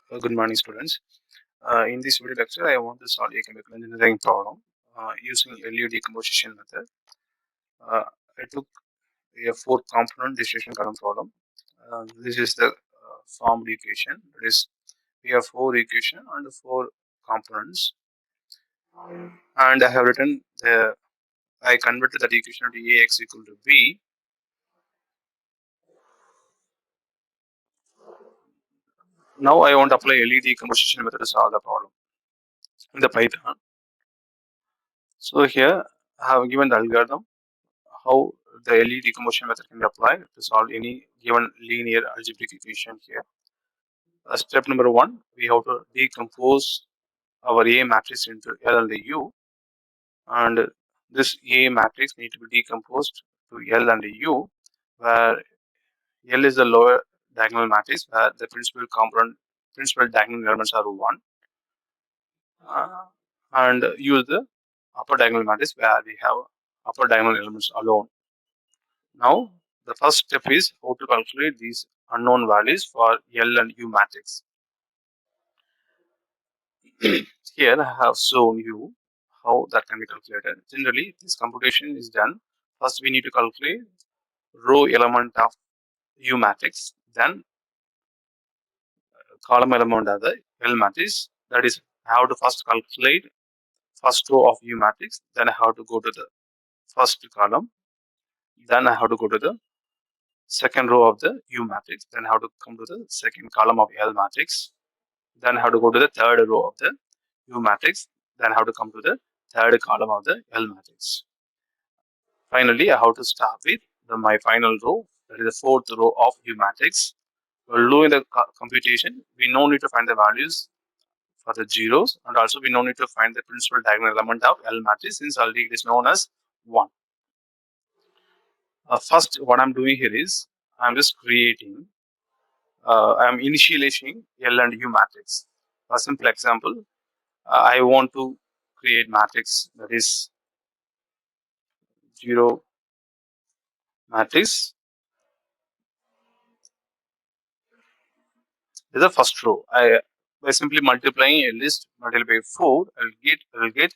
Good morning, students. In this video lecture, I want to solve a chemical engineering problem using LU decomposition method. I took a four-component distillation column problem. This is the formed equation. That is, we have four equation and four components. And I have written I converted that equation to Ax equal to B. Now I want to apply LU decomposition method to solve the problem in the Python. So here I have given the algorithm how the LE decomposition method can be applied to solve any given linear algebraic equation here. Step number one, we have to decompose our A matrix into L and U, and this A matrix need to be decomposed to L and U, where L is the lower diagonal matrix where the principal diagonal elements are 1, and use the upper diagonal matrix where we have upper diagonal elements alone. Now, the first step is how to calculate these unknown values for L and U matrix. Here I have shown you how that can be calculated. Generally, this computation is done. First, we need to calculate row element of U matrix, then column element of the L matrix. That is, I have to first calculate first row of U matrix, then I have to go to the first column, then I have to go to the second row of the U matrix, then I have to come to the second column of L matrix, then I have to go to the third row of the U matrix, then I have to come to the third column of the L matrix. Finally, I have to start with my final row, that is the fourth row of U matrix. While doing the computation, we no need to find the values for the zeros, and also we no need to find the principal diagonal element of L matrix since already it is known as 1. First, what I'm doing here is I'm just creating, I'm initializing L and U matrix. For a simple example, I want to create matrix that is 0 matrix. This is the first row. By simply multiplying a list multiplied by 4, I'll get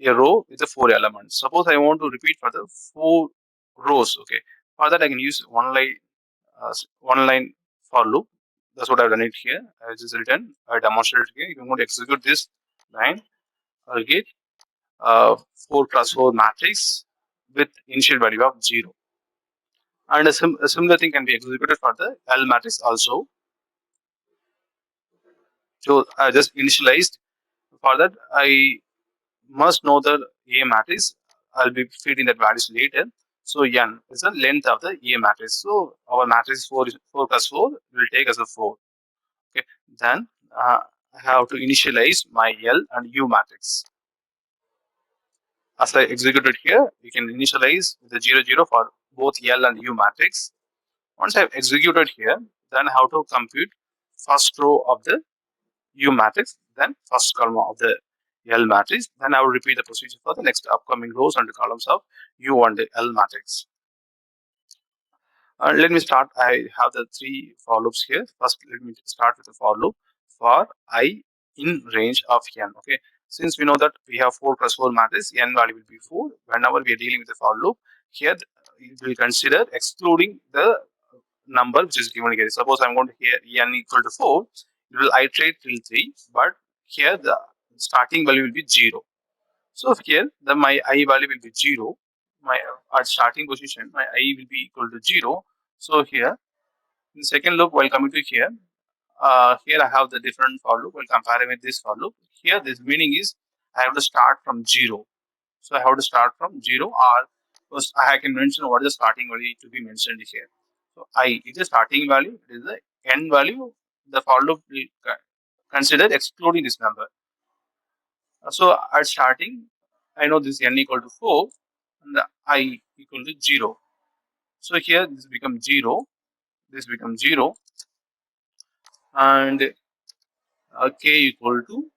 a row with the 4 elements. Suppose I want to repeat for the 4 rows. Okay, for that I can use one line for loop. That's what I've done it here. I just written. I demonstrated here. If you want to execute this line, I'll get 4 plus 4 matrix with initial value of 0. And a similar thing can be executed for the L matrix also. So I just initialized. For that, I must know the A matrix. I'll be feeding that values later. So n is the length of the A matrix. So our matrix 4 plus 4 will take as a 4. Okay. Then I have to initialize my L and U matrix. As I executed here, we can initialize the 0 0 for both L and U matrix. Once I've executed here, then I have to compute first row of the U matrix, then first column of the L matrix. Then I will repeat the procedure for the next upcoming rows and columns of U and the L matrix. Let me start. I have the 3 for loops here. First, let me start with the for loop for I in range of n. Okay, since we know that we have 4 plus 4 matrix, n value will be 4. Whenever we are dealing with the for loop, here we will consider excluding the number which is given here. Suppose I'm going to here n equal to 4, it will iterate till 3, but here the starting value will be 0. So here my I value will be 0. My at starting position, my I will be equal to 0. So here in the second loop, while coming to here, here I have the different for loop. While comparing with this for loop, here this meaning is I have to start from 0. So I have to start from 0, or first I can mention what is the starting value to be mentioned here. So I is the starting value, it is the n value. The for loop will consider excluding this number. So at starting, I know this n equal to 4 and the I equal to 0. So here this becomes 0, this becomes 0, and k equal to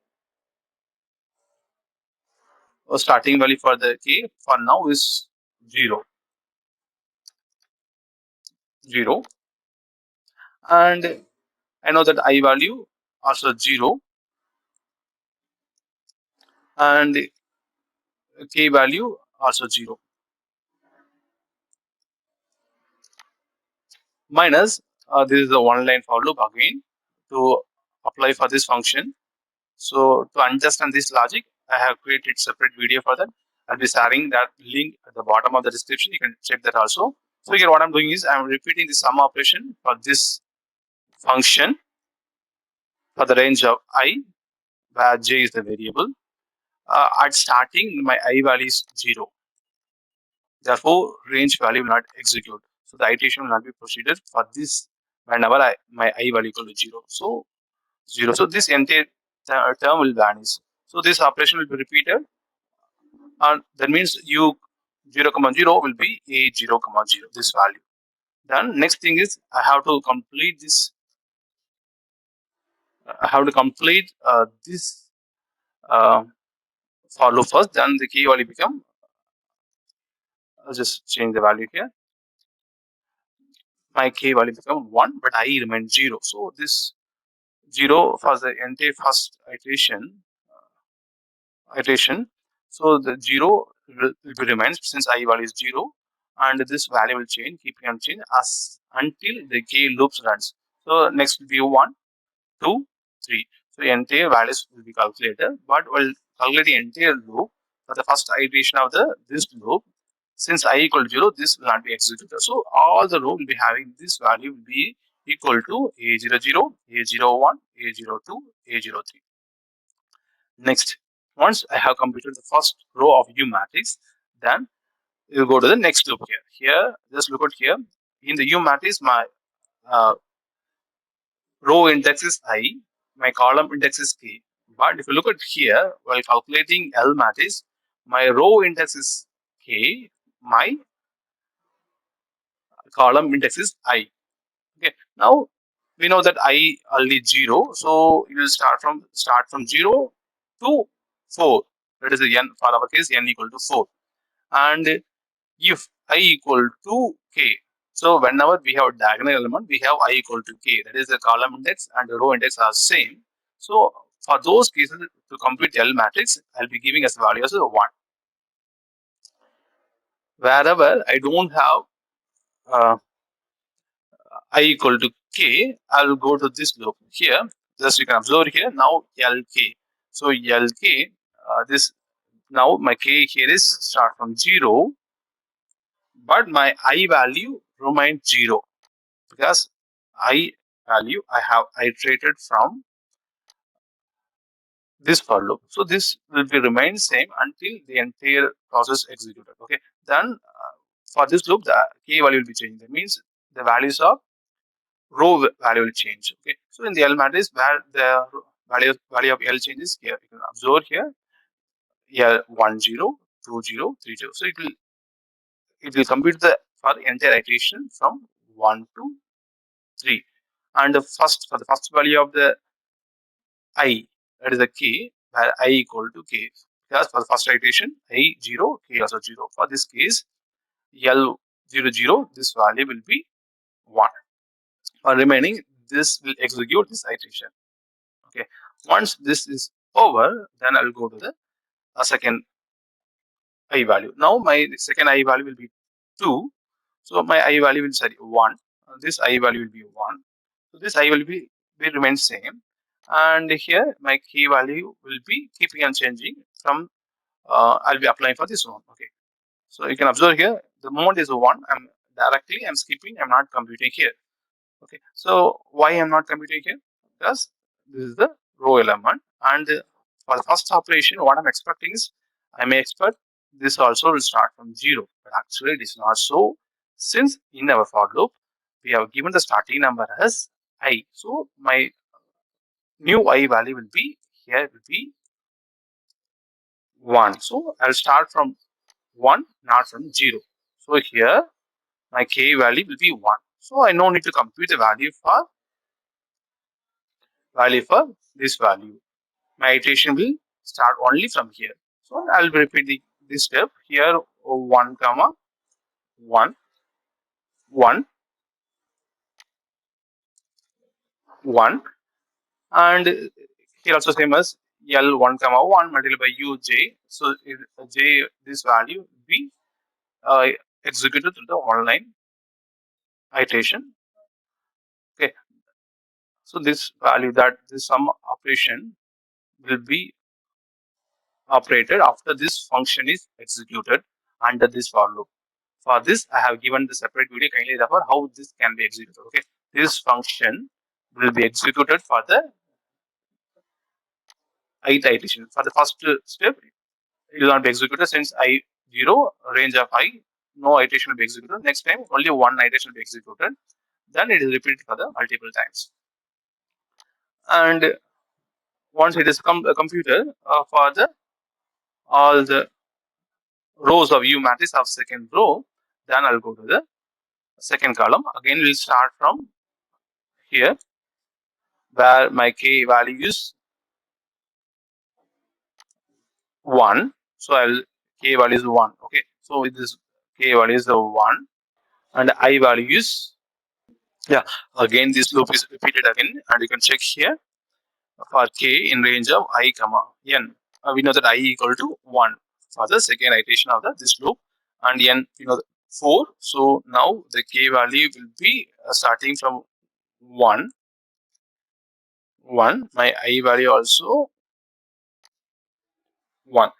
starting value for the k for now is 0, 0. And I know that I value also 0, and k value also 0. Minus, this is the one line for loop again to apply for this function. So to understand this logic, I have created separate video for that. I'll be sharing that link at the bottom of the description. You can check that also. So here what I'm doing is I'm repeating the sum operation for this function for the range of I, where j is the variable. At starting, my I value is 0. Therefore, range value will not execute. So the iteration will not be proceeded for this whenever my I value equal to 0. So 0. So this entire term will vanish. So this operation will be repeated, and that means u 0 comma 0 will be a 0 comma 0, this value. Then next thing is I have to complete this. I have to complete this uh, for loop first. Then the key value become. I'll just change the value here. My k value become 1, but I remain 0. So this 0 for the entire first iteration. So the 0 will be remains since I value is 0, and this value will change, keeping on change as until the k loops runs. So next will be 1, 2, 3. So the entire values will be calculated, but we'll calculate the entire loop for the first iteration of the this loop. Since I equal to 0, this will not be executed. So all the loop will be having this value will be equal to A00, A01, A02, A03. Next, once I have completed the first row of U matrix, then you go to the next loop here. Here, just look at here. In the U matrix, my uh, row index is I, my column index is K. But if you look at here, while calculating L matrix, my row index is K, my column index is I. Okay. Now we know that I only 0, so you will start from 0 to 4. That is the n for our case n equal to 4. And if I equal to k, so whenever we have diagonal element, we have I equal to k. That is the column index and the row index are same. So for those cases to complete L matrix, I'll be giving as value as 1. Wherever I don't have uh, I equal to k, I'll go to this loop here. Just you can observe here now LK. So LK, this now my k here is start from 0, but my I value remains 0 because I value I have iterated from this for loop. So this will be remain same until the entire process executed. Okay. Then for this loop, the k value will be changing. That means the values of row value will change. Okay. So in the L matrix, where the value of L changes here, you can observe here. Here 1 0, 2 0, 3 0. So it will compute the for entire iteration from 1 to 3. And the first for the first value of the I, that is the k, where I equal to k. Because for the first iteration, I 0, k also 0. For this case, L 0 0, this value will be 1. For remaining, this will execute this iteration. Okay. Once this is over, then I will go to the second I value. Now my second I value will be 2. So my I value will be 1. This I value will be 1. So this I will remain same. And here my key value will be keeping on changing from I'll be applying for this one. Okay. So you can observe here the moment is 1. I'm skipping, I'm not computing here. Okay. So why I'm not computing here? Because this is the row element, and for the first operation, what I'm expecting is I may expect this also will start from 0, but actually it is not so. Since in our for loop we have given the starting number as I, so my new I value will be here will be 1. So I'll start from 1, not from 0. So here my k value will be 1. So I no need to compute the value for this value. My iteration will start only from here. So I'll repeat this step here 1 comma 1 1 1 And here also same as L1 comma 1 multiplied by Uj. So J, this value will be uh, executed through the online iteration. Okay, so this value, that this sum operation will be operated after this function is executed under this for loop. For this, I have given the separate video. Kindly refer how this can be executed. Okay, this function will be executed for the ith iteration. For the first step, it will not be executed since I0 range of I, no iteration will be executed. Next time, only one iteration will be executed. Then it is repeated for the multiple times. And once it is computed for the all the rows of U matrix of second row, then I'll go to the second column. Again, we'll start from here where my k value is 1. So I'll k value is 1. Okay. So with this k value is the 1 and I value is, yeah, again this loop is repeated again, and you can check here for k in range of I comma n. We know that I equal to 1 for the second iteration of this loop, and n, 4. So now the k value will be starting from 1, 1. My I value also 1,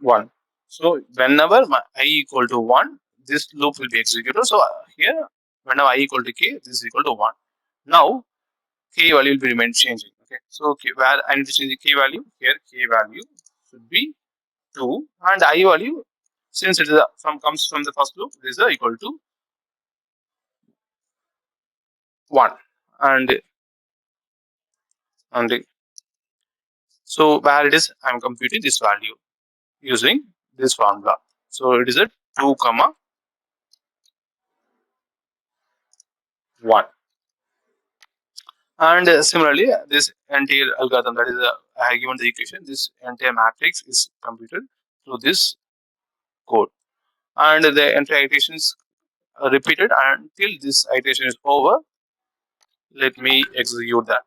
1. So whenever my I equal to 1, this loop will be executed. So here, whenever I equal to k, this is equal to 1. Now k value will be remain changing. Okay. So where I need to change the k value, here k value should be 2, and I value, since it is comes from the first loop, this is equal to 1. And and so where it is, I am computing this value using this formula. So it is a 2 comma 1. And similarly, this entire algorithm, that is, I have given the equation, this entire matrix is computed through this code. And the entire iterations are repeated until this iteration is over. Let me execute that.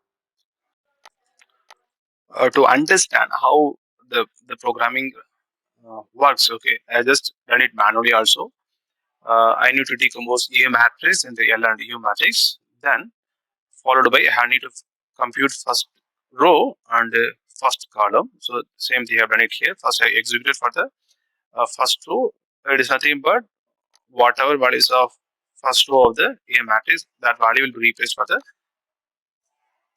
To understand how the programming works, okay, I just done it manually also. I need to decompose A matrix into L and U matrix. Then followed by I need to compute first row and first column. So same thing I have done it here. First I executed for the first row. It is nothing but whatever values of first row of the A matrix, that value will be replaced for the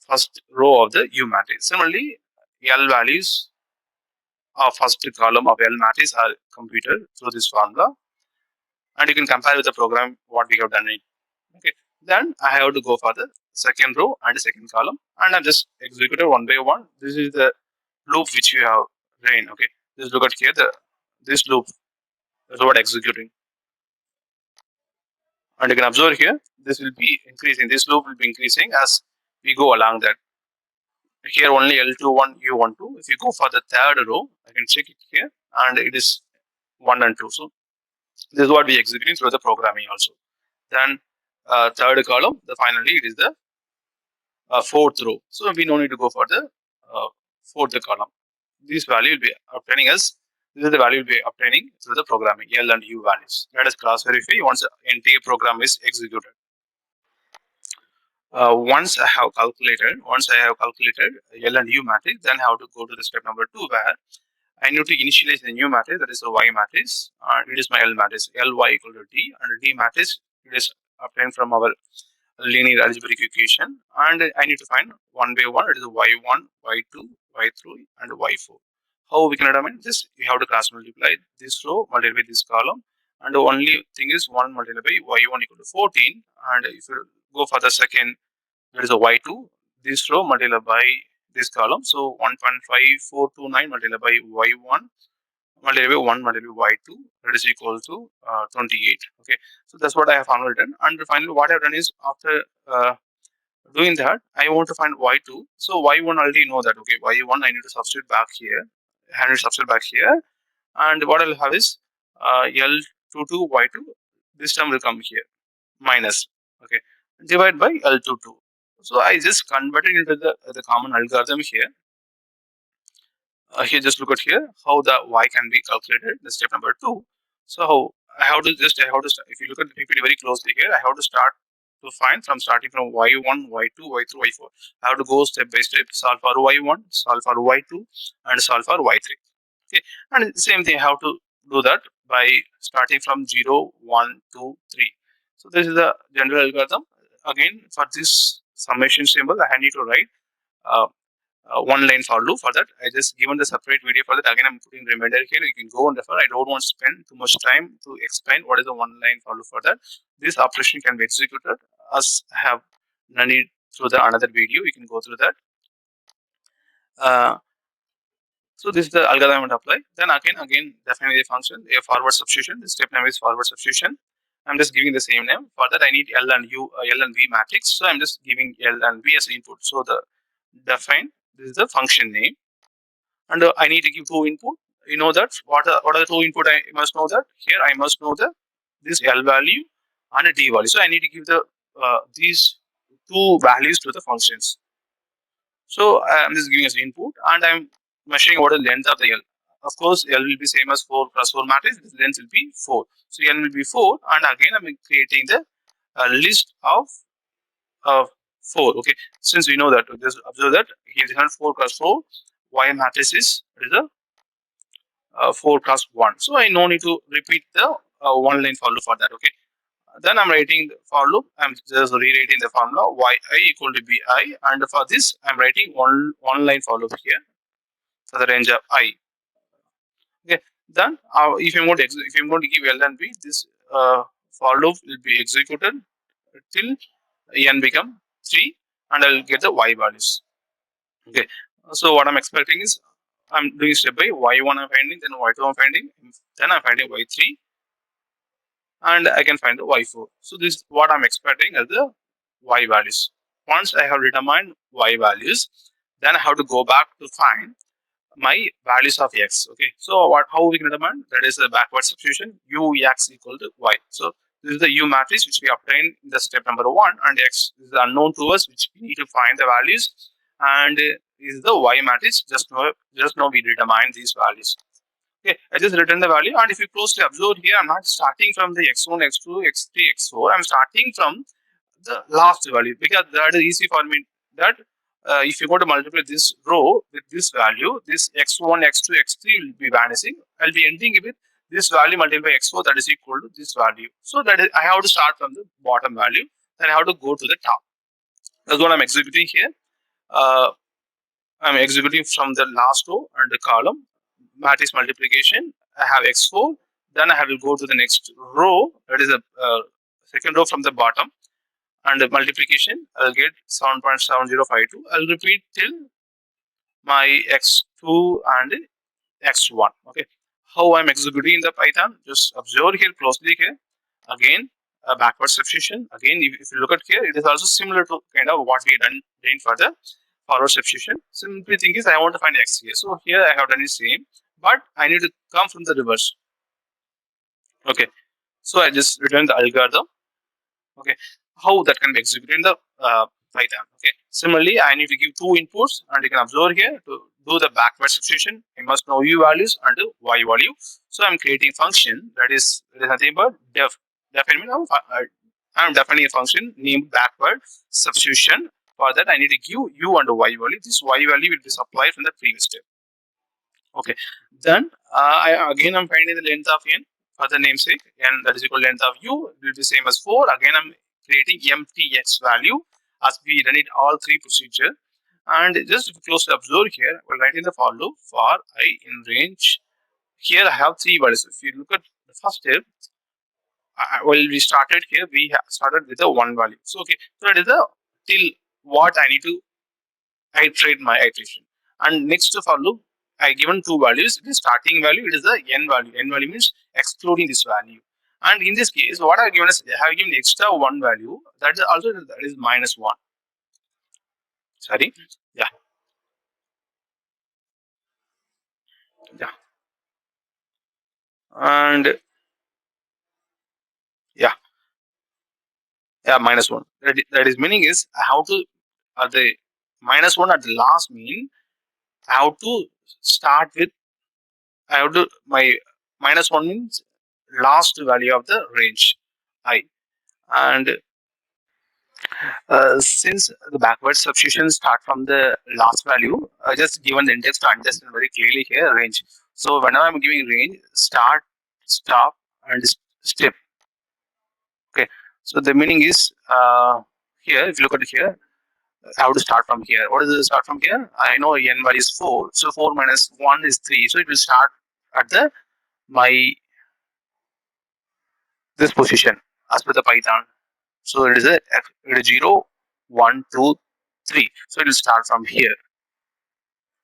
first row of the U matrix. Similarly, L values of first column of L matrix are computed through this formula, and you can compare with the program what we have done it. Okay, then I have to go for the second row and second column, and I just executed one by one. This is the loop which you have ran. Okay, just look at here, this loop is what executing, and you can observe here this will be increasing. This loop will be increasing as we go along that. Here only L21 U12. If you go for the third row, I can check it here, and it is 1 and 2. So this is what we executing through the programming also. Then third column, the finally it is the fourth row. So we no need to go for the fourth column. This value will be obtaining as, this is the value will be obtaining through the programming L and U values. Let us cross verify once the entire program is executed. Once I have calculated L and U matrix, then I have to go to the step number 2 where I need to initialize the new matrix, that is a Y matrix. It is my L matrix, Ly equal to D, and D matrix it is obtained from our linear algebraic equation, and I need to find one by one. It is y1, y2, y3, and y4. How we can determine this? We have to cross multiply this row multiplied by this column, and the only thing is 1 multiplied by y1 equal to 14, and if you go for the second, there is a y2, this row multiplied by this column, so 1.5429 multiplied by y1 multiplied by 1 multiplied by y2, that is equal to 28. Okay, so that's what I have found written. And finally what I have done is, after doing that, I want to find y2. So y1 already know that, okay, y1 I need to substitute back here, and what I'll have is L22 y2, this term will come here minus. Okay, divide by L to 2. So I just converted into the common algorithm here. Here, just look at here how the y can be calculated. The step number 2. So if you look at the PPT very closely here, I have to start to find from starting from y1, y2, y3, y4. I have to go step by step, solve for y1, solve for y2, and solve for y3. Okay, and same thing I have to do that by starting from 0, 1, 2, 3. So this is the general algorithm. Again, for this summation symbol, I need to write uh, one line for loop. For that, I just given the separate video for that. Again, I'm putting reminder here. You can go and refer. I don't want to spend too much time to explain what is the one line for loop for that. This operation can be executed as I have done it through the another video. You can go through that. Uh, so this is the algorithm I want to apply. Then again, defining the function, a forward substitution. The step name is forward substitution. I'm just giving the same name. For that, I need L and U, L and V matrix. So I'm just giving L and V as input. So the define, this is the function name. And I need to give two input. You know that what are the two input? I must know that here I must know the this L value and a D value. So I need to give the these two values to the functions. So I'm just giving as input and I'm measuring what is the length of the L. Of course, L will be same as 4 plus 4 matrix. The length will be 4. So L will be 4, and again I'm creating the list of 4. Okay, since we know that, just observe that here is 4 plus 4. Y matrix is the 4 plus 1. So I no need to repeat the one line for loop for that. Okay. Then I'm writing the for loop. I'm just rewriting the formula yi equal to bi, and for this I'm writing one line for loop here for the range of I. Okay. Then if I'm going to give L and B, this for loop will be executed till n become 3, and I'll get the y values. Okay. So what I'm expecting is I'm doing step by y1 I'm finding, then y2 I'm finding, then I'm finding y3, and I can find the y4. So this is what I'm expecting as the y values. Once I have determined y values, then I have to go back to find my values of x. Okay, so how we can determine that is a backward substitution. U x equal to y. So this is the U matrix which we obtained in the step number 1, and x is unknown to us, which we need to find the values, and is the y matrix. Just now we determine these values. Okay, I just return the value, and if you closely observe here, I'm not starting from the x1, x2, x3, x4. I'm starting from the last value because that is easy for me. That if you go to multiply this row with this value, this x1, x2, x3 will be vanishing. I'll be ending with this value multiplied by x4, that is equal to this value. So that is, I have to start from the bottom value, then I have to go to the top. That's what I'm executing here. Uh, I'm executing from the last row and the column. Matrix multiplication. I have x4. Then I have to go to the next row. That is the second row from the bottom. And the multiplication, I'll get 7.7052. I'll repeat till my x2 and x1. Okay. How I'm executing in the Python? Just observe here closely here. Again, a backward substitution. Again, if you look at here, it is also similar to kind of what we done for the forward substitution. Simply thing is I want to find x here. So here I have done the same, but I need to come from the reverse. Okay. So I just return the algorithm. Okay. How that can be executed in the Python. Okay. Similarly, I need to give two inputs, and you can observe here to do the backward substitution. I must know u values and y value. So I'm creating function that is nothing but defining. I'm defining a function named backward substitution. For that, I need to give u and y value. This y value will be supplied from the previous step. Okay. Then I'm finding the length of n for the namesake, n that is equal to length of u will be same as 4. Again, I'm creating empty x value as we run it all three procedure. And just close to observe here, we're writing the for loop for I in range. Here I have three values. If you look at the first step, we started here, we have started with a one value. So okay, so that is the till what I need to iterate my iteration. And next for loop, I given two values. The starting value, it is the n value. N value means excluding this value. And in this case, what I have given is I have given extra one value. That is also that is minus one. Sorry. Yeah. Yeah. And yeah. Yeah, -1. That is meaning is how to the -1 at the last mean how to start with. I have to my -1 means last value of the range I, and since the backward substitution start from the last value, I just given the index to understand very clearly here range. So whenever I'm giving range, start, stop, and step. Okay. So the meaning is here. If you look at here, I have to start from here. What is the start from here? I know n value is 4, so 4 minus 1 is 3. So it will start at the my this position as per the Python. So it is 0, 1, 2, 3. So it will start from here.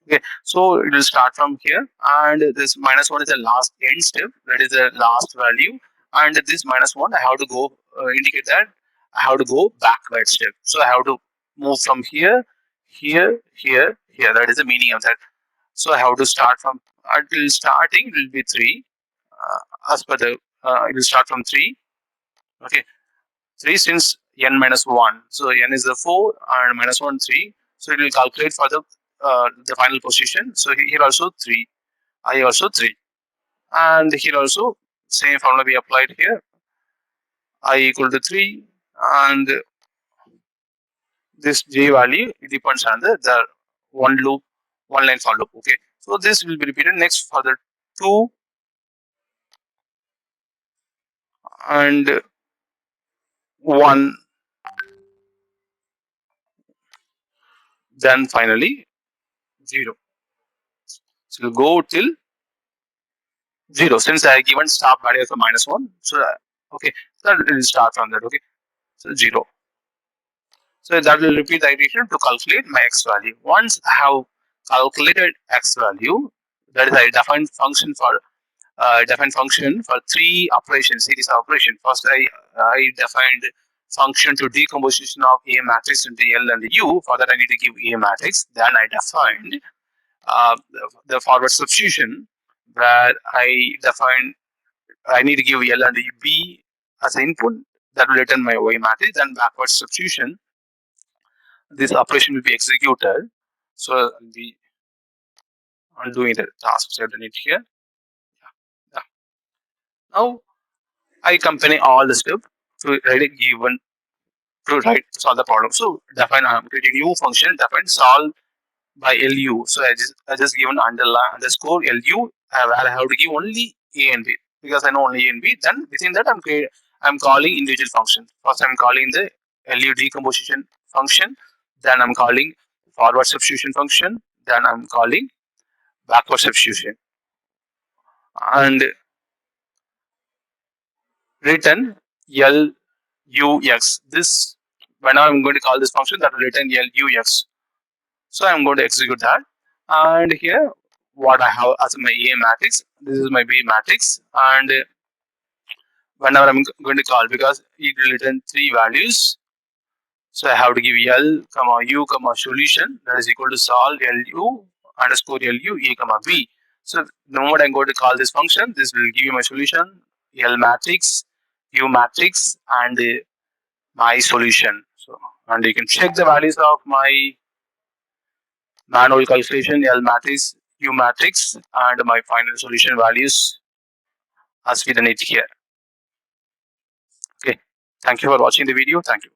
Okay, so it will start from here, and this -1 is the last end step. That is the last value, and this -1 I have to go indicate that I have to go backward step. So I have to move from here, here, here, here. That is the meaning of that. So I have to start from until starting it will be 3. As per the it will start from 3. Okay, 3 since n minus 1. So n is the 4 and -1 3. So it will calculate for the final position. So here also 3, I also 3, and here also same formula we applied here. I equal to 3, and this j value it depends on the one loop, one line for loop. Okay, so this will be repeated next for the 2 and 1, then finally 0. So we'll go till 0 since I given stop value as a -1. So okay, so it will start from that. Okay, so 0. So that will repeat the iteration to calculate my x value. Once I have calculated x value, that is I define function for 3 operations, series of operations. First, I defined function to decomposition of A matrix into L and U. For that, I need to give A matrix. Then I defined the forward substitution, where I need to give L and B as input. That will return my Y matrix. Then backward substitution, this operation will be executed. So I'll be undoing the task set in it here. Yeah. Now I compare all the steps to write a given to solve the problem. So define I'm creating new function, define solve by LU. So I just given underline underscore LU where I have to give only A and B because I know only A and B. Then within that I'm calling individual function. First I'm calling the LU decomposition function. Then I'm calling forward substitution function. Then I'm calling backward substitution, and return LUX. This whenever I'm going to call this function that will return LUX. So I'm going to execute that. And here what I have as my A matrix, this is my B matrix, and whenever I'm going to call because it will return 3 values. So I have to give L comma U comma solution that is equal to solve LU underscore LU A comma B. So the moment I'm going to call this function, this will give you my solution, L matrix, U matrix, and my solution. So and you can check the values of my manual calculation, L matrix, U matrix, and my final solution values as we done it here. Okay. Thank you for watching the video. Thank you.